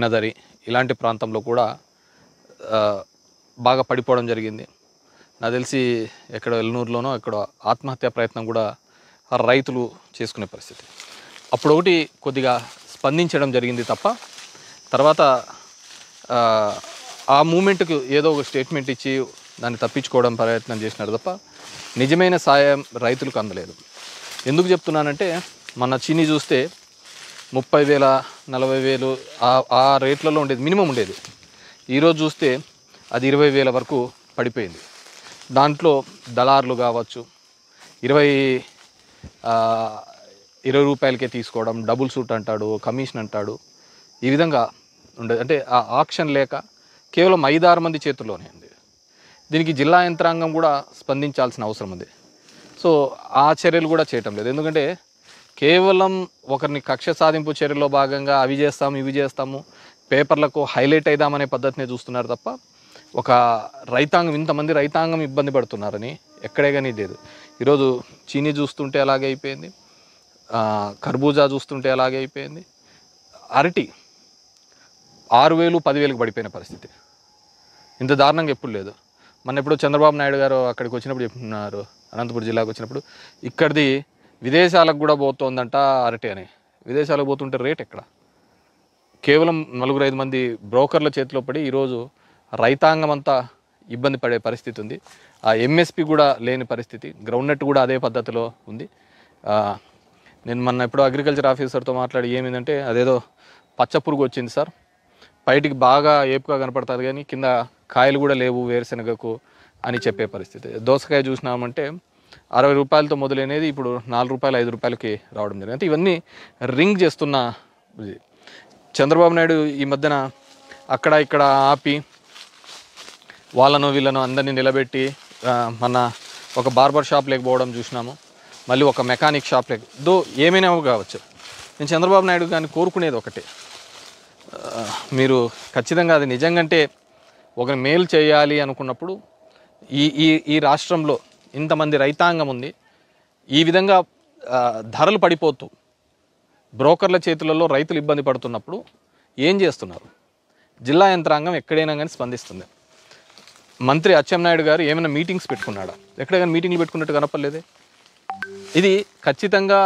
నదరి ఇలాంటి ప్రాంతంలో కూడా బాగా పడిపోవడం జరిగింది. నాకు తెలిసి ఎక్కడ ఎల్నూరులోనో ఎక్కడ ఆత్మహత్యా ప్రయత్నం కూడా రైతులు చేసుకునే పరిస్థితి. అప్పుడు ఒకటి కొద్దిగా స్పందించడం జరిగింది తప్ప తర్వాత ఆ మూమెంట్కు ఏదో ఒక స్టేట్మెంట్ ఇచ్చి దాన్ని తప్పించుకోవడం ప్రయత్నం చేసినారు తప్ప నిజమైన సాయం రైతులకు అందలేదు. ఎందుకు చెప్తున్నానంటే మన చీనీ చూస్తే 30,000 40,000 ఆ రేట్లలో ఉండేది, మినిమం ఉండేది. ఈరోజు చూస్తే అది 20,000 వరకు పడిపోయింది. దాంట్లో దళారులు కావచ్చు 20 రూపాయలకే తీసుకోవడం, డబుల్ సూట్ అంటాడు, కమిషన్ అంటాడు, ఈ విధంగా ఉండేది. అంటే ఆ ఆక్షన్ లేక కేవలం 5-6 మంది చేతుల్లోనే ఉంది. దీనికి జిల్లా యంత్రాంగం కూడా స్పందించాల్సిన అవసరం ఉంది. సో ఆ చర్యలు కూడా చేయటం లేదు. ఎందుకంటే కేవలం ఒకరిని కక్ష సాధింపు చర్యలో భాగంగా అవి చేస్తాము ఇవి చేస్తాము పేపర్లకు హైలైట్ అయిదామనే పద్ధతిని చూస్తున్నారు తప్ప ఒక రైతాంగం, ఇంతమంది రైతాంగం ఇబ్బంది పడుతున్నారని ఎక్కడే కానీ లేదు. ఈరోజు చీనీ చూస్తుంటే అలాగే అయిపోయింది, కర్బూజా చూస్తుంటే అలాగే అయిపోయింది, అరటి 6,000 10,000కి పడిపోయిన పరిస్థితి. ఇంత దారుణంగా ఎప్పుడు లేదు. మొన్న ఎప్పుడు చంద్రబాబు నాయుడు గారు అక్కడికి వచ్చినప్పుడు చెప్తున్నారు, అనంతపురం జిల్లాకు వచ్చినప్పుడు ఇక్కడిది విదేశాలకు కూడా పోతుందంట అరటి అని. విదేశాలకు పోతుంటే రేట్ ఎక్కడ? కేవలం 4-5 మంది బ్రోకర్ల చేతిలో పడి ఈరోజు రైతాంగం అంతా ఇబ్బంది పడే పరిస్థితి ఉంది. ఆ ఎంఎస్పి కూడా లేని పరిస్థితి, గ్రౌండ్నట్ కూడా అదే పద్ధతిలో ఉంది. నేను మొన్న ఎప్పుడో అగ్రికల్చర్ ఆఫీసర్తో మాట్లాడి ఏమిందంటే అదేదో పచ్చ పురుగు వచ్చింది సార్, బయటికి బాగా ఏపుగా కనపడుతుంది కానీ కింద కాయలు కూడా లేవు వేరుశనగకు అని చెప్పే పరిస్థితి. దోసకాయ చూసినామంటే 60 రూపాయలతో మొదలైనది ఇప్పుడు 4 రూపాయలు 5 రూపాయలకి రావడం జరిగింది. అంటే ఇవన్నీ రింగ్ చేస్తున్న ఇది. చంద్రబాబు నాయుడు ఈ మధ్యన అక్కడ ఇక్కడ ఆపి వాళ్ళను వీళ్ళను అందరినీ నిలబెట్టి మన ఒక బార్బర్ షాప్ లేకపోవడం చూసినాము, మళ్ళీ ఒక మెకానిక్ షాప్ దో ఏమైనా కావచ్చు. నేను చంద్రబాబు నాయుడు కానీ కోరుకునేది ఒకటే, మీరు ఖచ్చితంగా అది నిజంగాంటే ఒకరి మేలు చేయాలి అనుకున్నప్పుడు ఈ రాష్ట్రంలో ఇంతమంది రైతాంగం ఉంది, ఈ విధంగా ధరలు పడిపోతూ బ్రోకర్ల చేతులలో రైతులు ఇబ్బంది పడుతున్నప్పుడు ఏం చేస్తున్నారు? జిల్లా యంత్రాంగం ఎక్కడైనా కానీ స్పందిస్తుంది. మంత్రి అచ్చెన్నాయుడు గారు ఏమైనా మీటింగ్స్ పెట్టుకున్నాడా? ఎక్కడ కానీ మీటింగ్లు పెట్టుకున్నట్టు కనపడలేదే. ఇది ఖచ్చితంగా